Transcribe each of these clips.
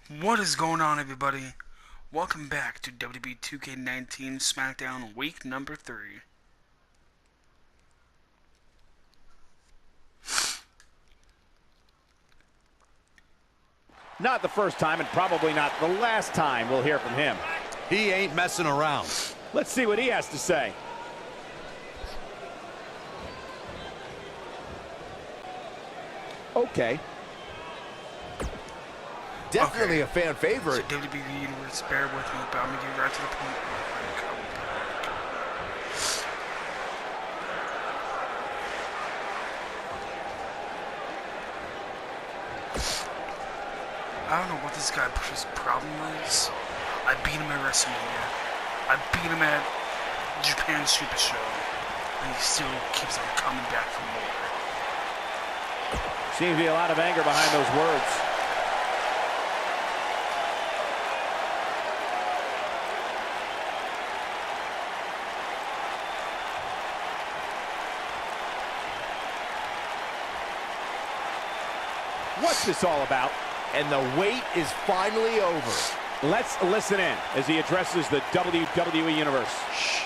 What is going on, everybody? Welcome back to WWE 2K19 Smackdown week number 3. Not the first time and probably not the last time we'll hear from him. He ain't messing around. Let's see what he has to say. Okay. Definitely a fan favorite. So WWE Universe, bear with me, but I'm going to get right to the point. I don't know what this guy's problem is. I beat him at WrestleMania. I beat him at Japan Super Show. And he still keeps on coming back for more. Seems to be a lot of anger behind those words. What's this all about? And the wait is finally over. Let's listen in as he addresses the WWE Universe. Shh.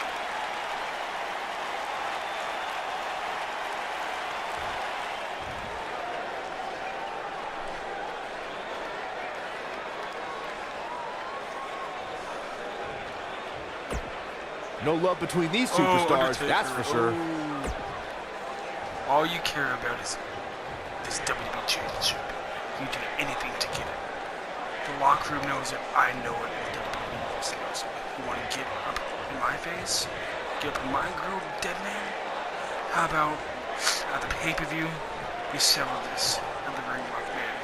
No love between these superstars, that's for sure. All you care about is this WWE Championship. You do anything to get it. The locker room knows it. I know it. The WWE Universe knows it. You want to get up in my face? Get up in my grill, dead man? How about at the pay-per-view, we settle this at the ring like man,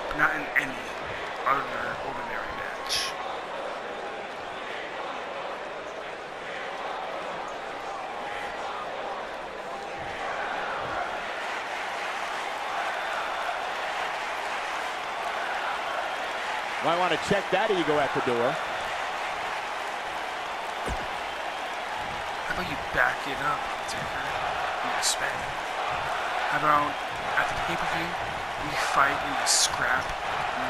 but not in any other ordinary match. Might want to check that ego at the door. How about you back it up, Taker? You respect. How about at the pay-per-view, we fight in a scrap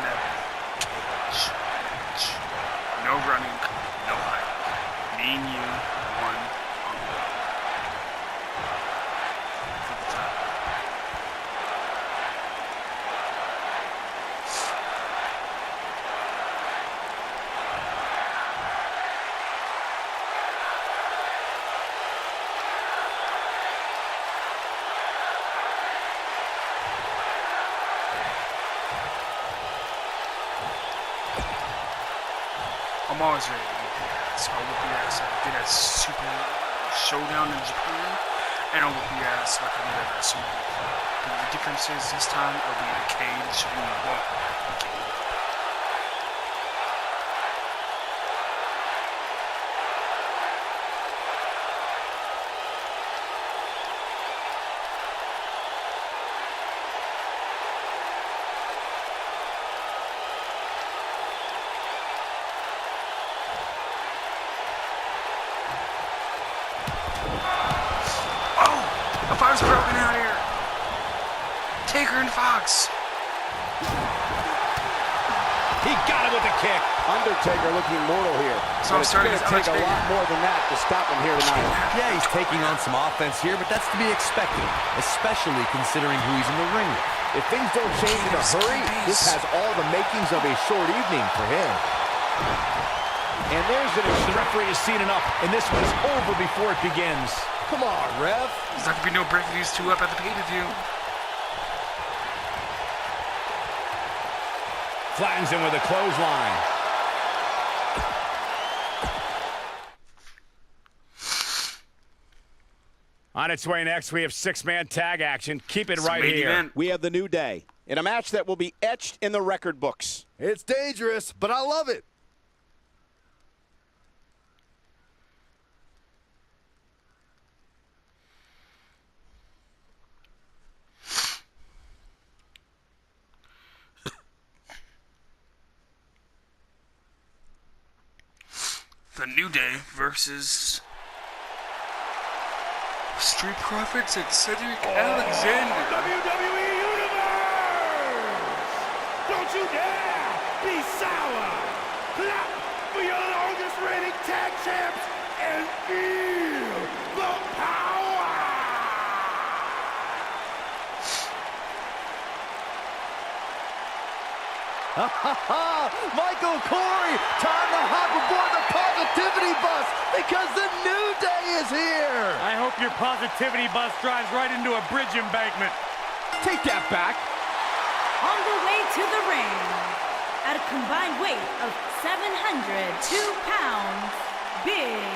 metal cage match. No running, no hiding. Me and you, one on one. For the title. I'm always ready to whoop your ass. I'll whoop your ass like I did at Super Showdown in Japan, and I'll whoop your ass like I did at WrestleMania. But the difference is this time I'll be in a cage and you won't be getting it. The fire's broken out here. Taker and Fox. He got him with a kick. Undertaker looking mortal here. So But it's going to take a lot more than that to stop him here tonight. Yeah, he's taking on some offense here, but that's to be expected, especially considering who he's in the ring with. If things don't change in a hurry, this has all the makings of a short evening for him. And there's the referee has seen enough, and this one is over before it begins. Come on, ref. There's not going to be no breaking these two up at the pay-per-view. Flattens him with a clothesline. On its way next, we have six-man tag action. Keep it right main here. event. We have the New Day in a match that will be etched in the record books. It's dangerous, but I love it. The New Day versus Street Profits and Cedric Alexander. WWE Universe! Don't you dare be sour. Clap for your longest reigning tag champs and feel the power. Michael Corey, time to hop aboard the positivity bus because the New Day is here. I hope your positivity bus drives right into a bridge embankment. Take that back. On the way to the ring, at a combined weight of 702 pounds, Big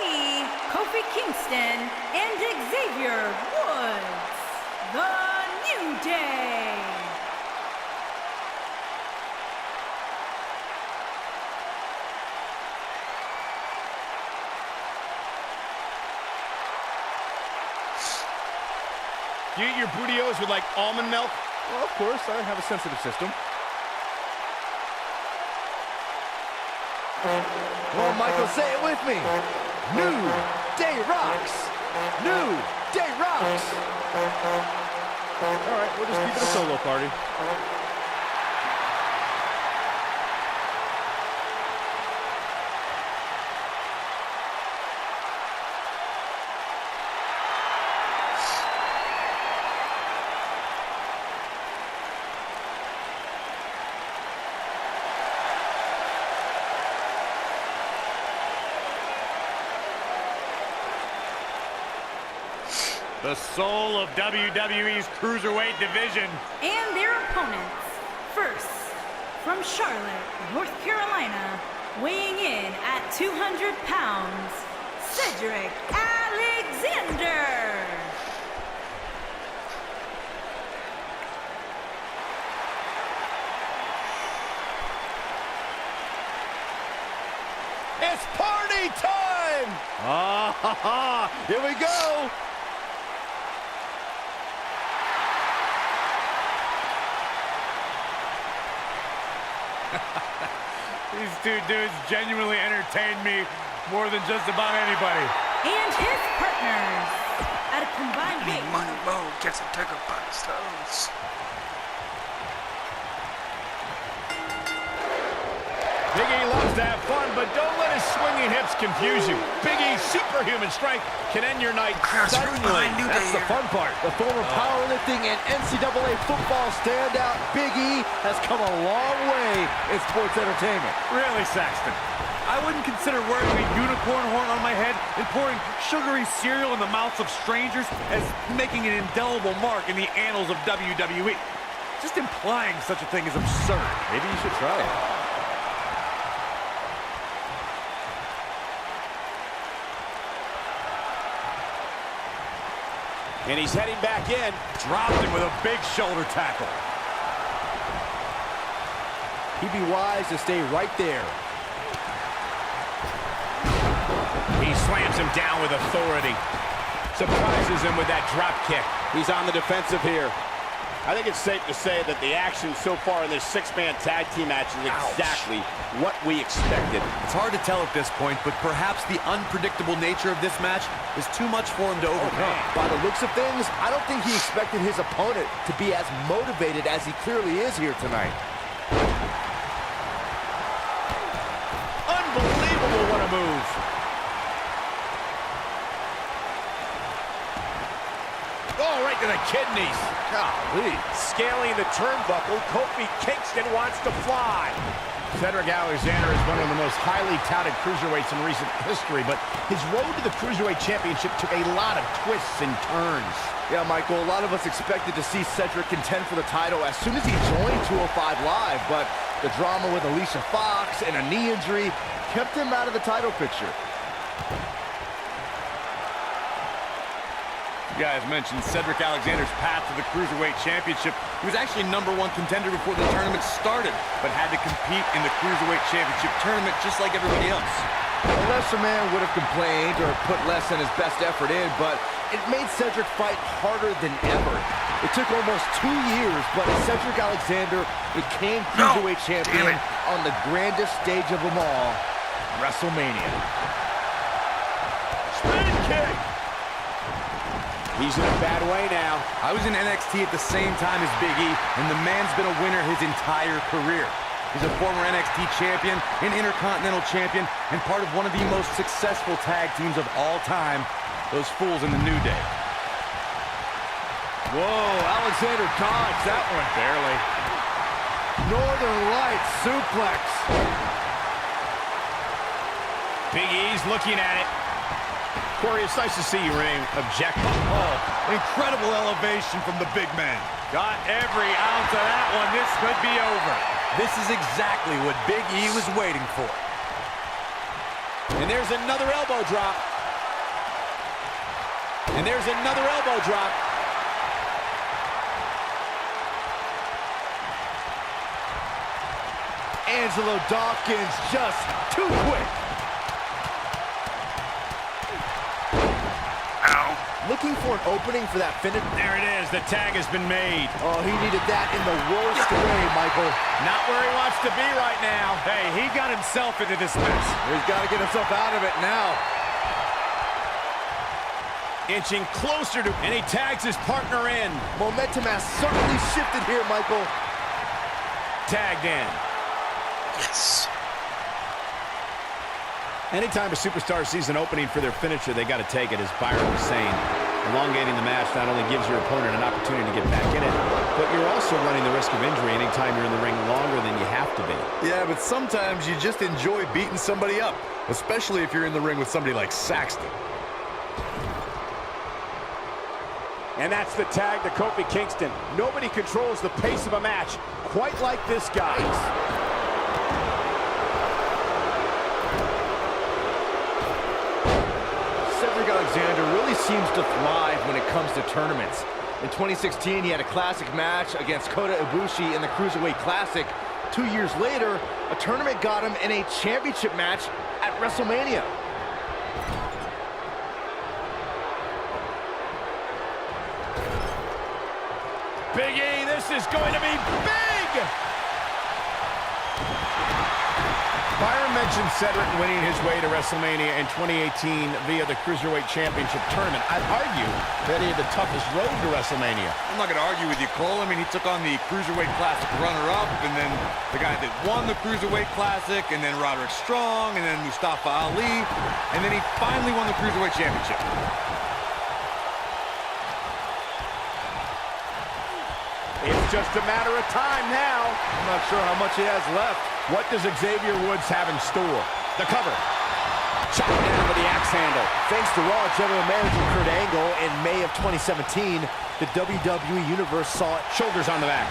E, Kofi Kingston, and Xavier Woods, the New Day. You eat your burritos with like almond milk? Well, of course, I have a sensitive system. Well, Michael, say it with me. New Day rocks. New Day rocks. All right, we'll just keep it a solo party. The soul of WWE's Cruiserweight division. And their opponents. First, from Charlotte, North Carolina, weighing in at 200 pounds, Cedric Alexander. It's party time! Ah, ha, ha. Here we go! These two dudes genuinely entertain me more than just about anybody. And his partners, at a combined weight. Money Mo gets him took up by his toes. Big E loves to have fun, but don't let his swinging hips confuse you. Big E's superhuman strength can end your night Crowd's rooting suddenly. behind New That's Day the here. fun part. The former powerlifting and NCAA football standout Big E has come a long way in sports entertainment. Really, Saxton? I wouldn't consider wearing a unicorn horn on my head and pouring sugary cereal in the mouths of strangers as making an indelible mark in the annals of WWE. Just implying such a thing is absurd. Maybe you should try it. And he's heading back in. Dropped him with a big shoulder tackle. He'd be wise to stay right there. He slams him down with authority. Surprises him with that drop kick. He's on the defensive here. I think it's safe to say that the action so far in this six-man tag team match is exactly what we expected. It's hard to tell at this point, but perhaps the unpredictable nature of this match is too much for him to overcome. By the looks of things, I don't think he expected his opponent to be as motivated as he clearly is here tonight. Unbelievable, what a move. Oh, right to the kidneys. Golly. Scaling the turnbuckle, Kofi Kingston wants to fly. Cedric Alexander is one of the most highly touted cruiserweights in recent history, but his road to the Cruiserweight Championship took a lot of twists and turns. Yeah, Michael, a lot of us expected to see Cedric contend for the title as soon as he joined 205 Live, but the drama with Alicia Fox and a knee injury kept him out of the title picture. You guys mentioned Cedric Alexander's path to the Cruiserweight Championship. He was actually #1 contender before the tournament started, but had to compete in the Cruiserweight Championship tournament just like everybody else. A lesser man would have complained or put less than his best effort in, but it made Cedric fight harder than ever. It took almost 2 years, but Cedric Alexander became Cruiserweight champion on the grandest stage of them all, WrestleMania. Spin kick. He's in a bad way now. I was in NXT at the same time as Big E, and the man's been a winner his entire career. He's a former NXT champion, an Intercontinental champion, and part of one of the most successful tag teams of all time, those Fools in the New Day. Whoa, Alexander dodged that one barely. Northern Lights suplex. Big E's looking at it. Corey, it's nice to see you remain objective. Oh, incredible elevation from the big man. Got every ounce of that one. This could be over. This is exactly what Big E was waiting for. And there's another elbow drop. And there's another elbow drop. Angelo Dawkins just too quick. Ow. Looking for an opening for that finish. There it is. The tag has been made. Oh, he needed that in the worst way, Michael. Not where he wants to be right now. Hey, he got himself into this mess. He's got to get himself out of it now. Inching closer to, and he tags his partner in. Momentum has certainly shifted here, Michael. Tagged in. Yes. Anytime a superstar sees an opening for their finisher, they got to take it, as Byron was saying. Elongating the match not only gives your opponent an opportunity to get back in it, but you're also running the risk of injury anytime you're in the ring longer than you have to be. Yeah, but sometimes you just enjoy beating somebody up, especially if you're in the ring with somebody like Saxton. And that's the tag to Kofi Kingston. Nobody controls the pace of a match quite like this guy. Cedric Alexander really seems to thrive when it comes to tournaments. In 2016, he had a classic match against Kota Ibushi in the Cruiserweight Classic. 2 years later, a tournament got him in a championship match at WrestleMania. Big E, this is going to be big! Byron mentioned Cedric winning his way to WrestleMania in 2018 via the Cruiserweight Championship Tournament. I'd argue that he had the toughest road to WrestleMania. I'm not going to argue with you, Cole. I mean, he took on the Cruiserweight Classic runner-up, and then the guy that won the Cruiserweight Classic, and then Roderick Strong, and then Mustafa Ali, and then he finally won the Cruiserweight Championship. It's just a matter of time now. I'm not sure how much he has left. What does Xavier Woods have in store? The cover. Chopped down with the axe handle. Thanks to Raw General Manager Kurt Angle, in May of 2017, the WWE Universe saw it. Shoulders on the back.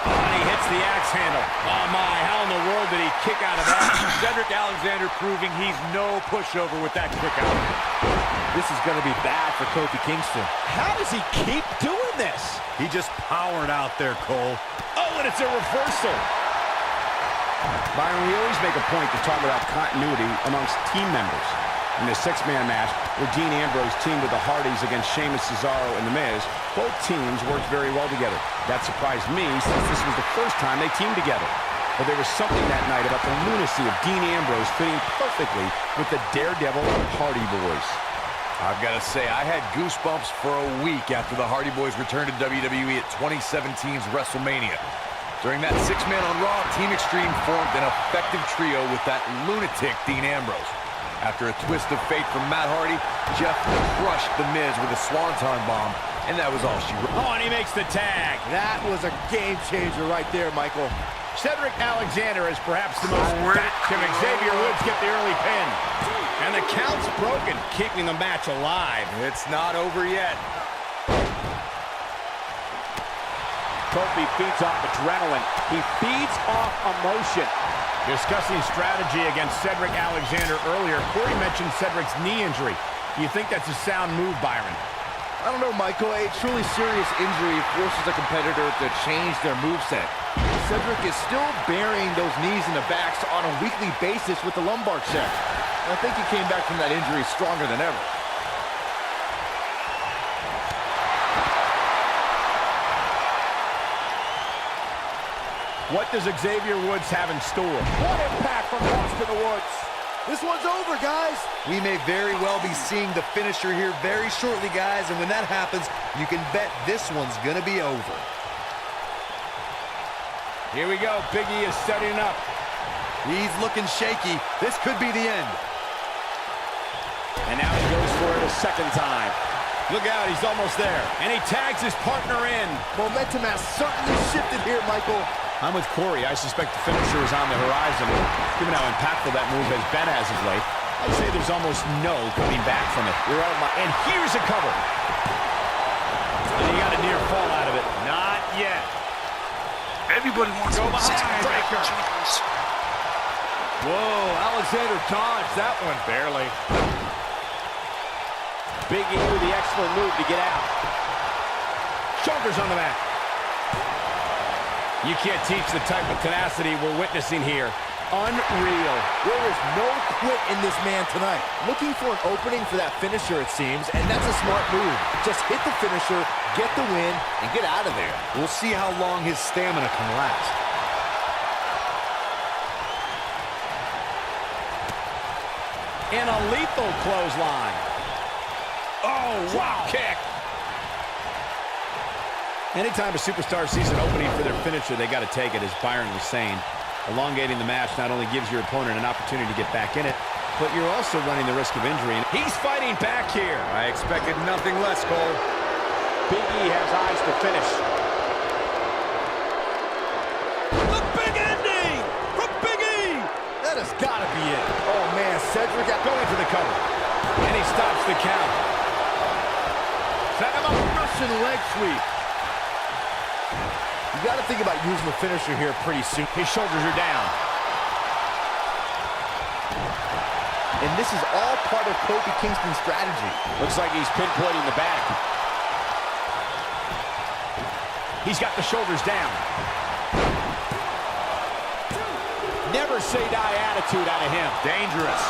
Oh, and he hits the axe handle. Oh, my. How in the world did he kick out of that? Cedric Alexander proving he's no pushover with that kick out. This is going to be bad for Kofi Kingston. How does he keep doing this? He just powered out there, Cole. Oh, and it's a reversal. Byron, we always make a point to talk about continuity amongst team members. In the six-man match, where Dean Ambrose teamed with the Hardys against Sheamus, Cesaro, and The Miz, both teams worked very well together. That surprised me, since this was the first time they teamed together. But there was something that night about the lunacy of Dean Ambrose fitting perfectly with the Daredevil Hardy Boys. I've got to say, I had goosebumps for a week after the Hardy Boys returned to WWE at 2017's WrestleMania. During that six-man on Raw, Team Extreme formed an effective trio with that lunatic Dean Ambrose. After a twist of fate from Matt Hardy, Jeff crushed The Miz with a Swanton bomb, and that was all she wrote. Oh, and he makes the tag. That was a game changer right there, Michael. Cedric Alexander is perhaps the most back. Can Xavier Woods get the early pin? And the count's broken, keeping the match alive. It's not over yet. Kofi feeds off adrenaline. He feeds off emotion. Discussing strategy against Cedric Alexander earlier, Corey mentioned Cedric's knee injury. Do you think that's a sound move, Byron? I don't know, Michael. A truly serious injury forces a competitor to change their moveset. Cedric is still burying those knees in the backs on a weekly basis with the lumbar check. I think he came back from that injury stronger than ever. What does Xavier Woods have in store? What impact from Austin the Woods. This one's over, guys. We may very well be seeing the finisher here very shortly, guys. And when that happens, you can bet this one's going to be over. Here we go. Big E is setting up. He's looking shaky. This could be the end. And now he goes for it a second time. Look out, he's almost there. And he tags his partner in. Momentum has certainly shifted here, Michael. I'm with Corey. I suspect the finisher is on the horizon. Given how impactful that move has been as of late, I'd say there's almost no coming back from it. You're out of my... And here's a cover. And he got a near fall out of it. Not yet. Everybody wants to be the six-man breaker. champions. Whoa, Alexander dodged that one. Barely. Big E with the excellent move to get out. Shoulders on the mat. You can't teach the type of tenacity we're witnessing here. Unreal. There is no quit in this man tonight. Looking for an opening for that finisher, it seems, and that's a smart move. Just hit the finisher, get the win, and get out of there. We'll see how long his stamina can last. And a lethal clothesline. Oh, wow. Kick. Anytime a superstar sees an opening for their finisher, they got to take it, as Byron was saying. Elongating the match not only gives your opponent an opportunity to get back in it, but you're also running the risk of injury. He's fighting back here. I expected nothing less, Cole. Big E has eyes to finish. The big ending from Big E. That has got to be it. Oh, man, Cedric Going for the cover. And he stops the count. set him up. Russian leg sweep. You got to think about using the finisher here pretty soon. His shoulders are down. And this is all part of Kofi Kingston's strategy. Looks like he's pinpointing the back. He's got the shoulders down. Never say die attitude out of him. Dangerous.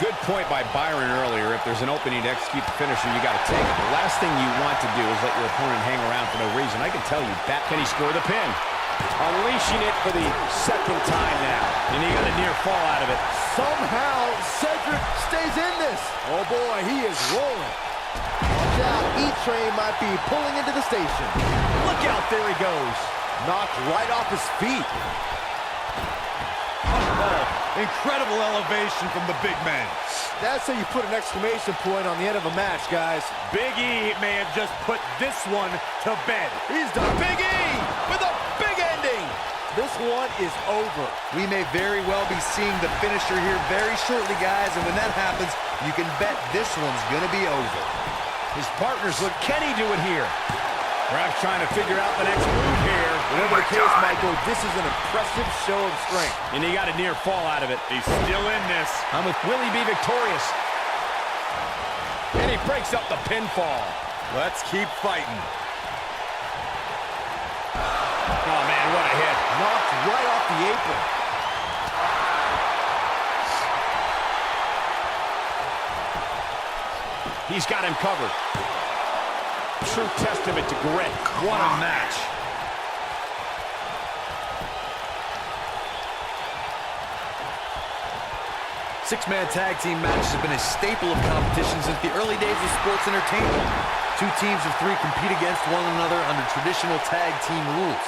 Good point by Byron earlier. If there's an opening to execute the finisher, you got to take it. The last thing you want to do is let your opponent hang around for no reason. I can tell you, Can he score the pin? Unleashing it for the second time now. And he got a near fall out of it. Somehow, Cedric stays in this. Oh, boy, he is rolling. Watch out, E-Train might be pulling into the station. Look out, there he goes. Knocked right off his feet. Incredible elevation from the big man. That's how you put an exclamation point on the end of a match, guys. Big E may have just put this one to bed. He's done. Big E with a big ending. This one is over. We may very well be seeing the finisher here very shortly, guys, and when that happens, you can bet this one's going to be over. His partners look, can he do it here? Perhaps trying to figure out the next move here. Whatever the case, Michael, this is an impressive show of strength. And he got a near fall out of it. He's still in this. I'm with Will he be victorious? And he breaks up the pinfall. Let's keep fighting. Oh, man, what a hit. Knocked right off the apron. He's got him covered. True testament to grit. What a match. Six-man tag team matches have been a staple of competition since the early days of sports entertainment. Two teams of three compete against one another under traditional tag team rules.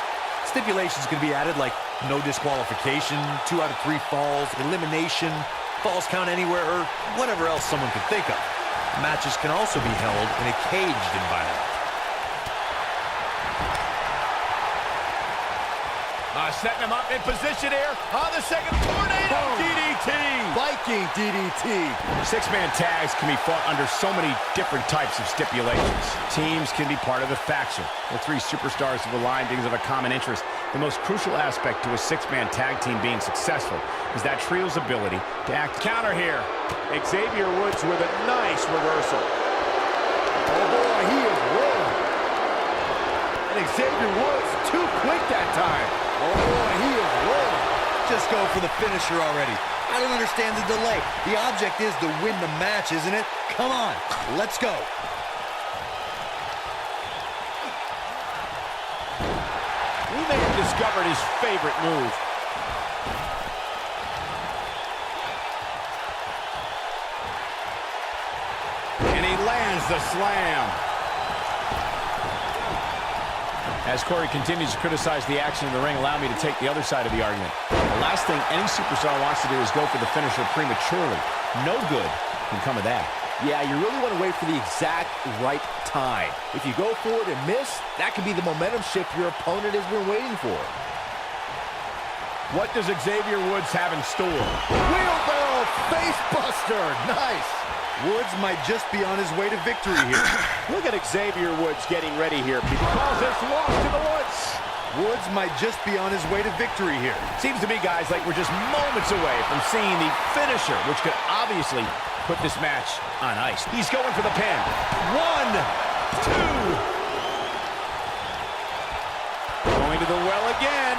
Stipulations can be added like no disqualification, 2 out of 3 falls, elimination, falls count anywhere, or whatever else someone could think of. Matches can also be held in a caged environment. Setting him up in position here on the second tornado DDT. Viking DDT. six-man tags can be fought under so many different types of stipulations. Teams can be part of the faction. The 3 superstars have aligned things of a common interest. The most crucial aspect to a 6-man tag team being successful is that trio's ability to act. Counter here. Xavier Woods with a nice reversal. Oh, boy, he is rolling. And Xavier Woods too quick that time. Oh, boy, he is rolling. Just go for the finisher already. I don't understand the delay. The object is to win the match, isn't it? Come on, let's go. We may have discovered his favorite move. And he lands the slam. As Corey continues to criticize the action in the ring, allow me to take the other side of the argument. The last thing any superstar wants to do is go for the finisher prematurely. No good can come of that. Yeah, you really want to wait for the exact right time. If you go for it and miss, that could be the momentum shift your opponent has been waiting for. What does Xavier Woods have in store? Wheelbarrow face buster. Nice. Woods might just be on his way to victory here. Look at Xavier Woods getting ready here. He calls this lost to the Woods. Woods might just be on his way to victory here. Seems to me, guys, like we're just moments away from seeing the finisher, which could obviously put this match on ice. He's going for the pin. 1, 2. Going to the well again.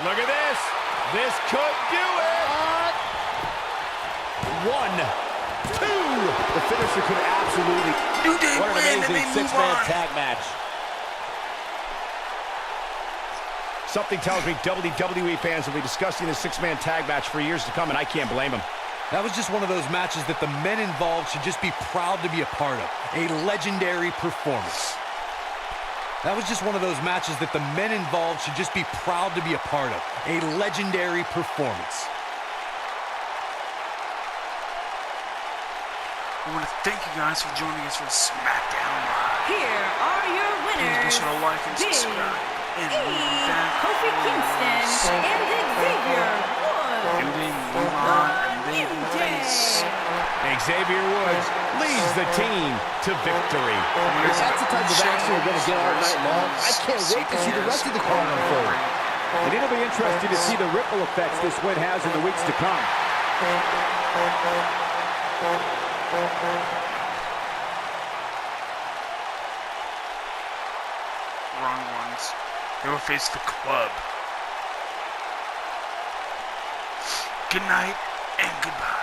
Look at this. This could do it. 1, 2. The finisher could absolutely... What an amazing six-man tag match. Something tells me WWE fans will be discussing this six-man tag match for years to come, and I can't blame them. That was just one of those matches that the men involved should just be proud to be a part of. A legendary performance. That was just one of those matches that the men involved should just be proud to be a part of. A legendary performance. I want to thank you guys for joining us for Smackdown Live. Here are your Please be winners. sure to like and Big subscribe. And E, we'll be back Kofi Kingston, and Xavier Woods. and then move on and then New Day. face. Xavier Woods leads the team to victory. If that's the type of action we're going to get all night long, I can't wait to see the rest of the card unfold. And it'll be interesting to see the ripple effects this win has in the weeks to come. Wrong ones. They will face the club. Good night and goodbye.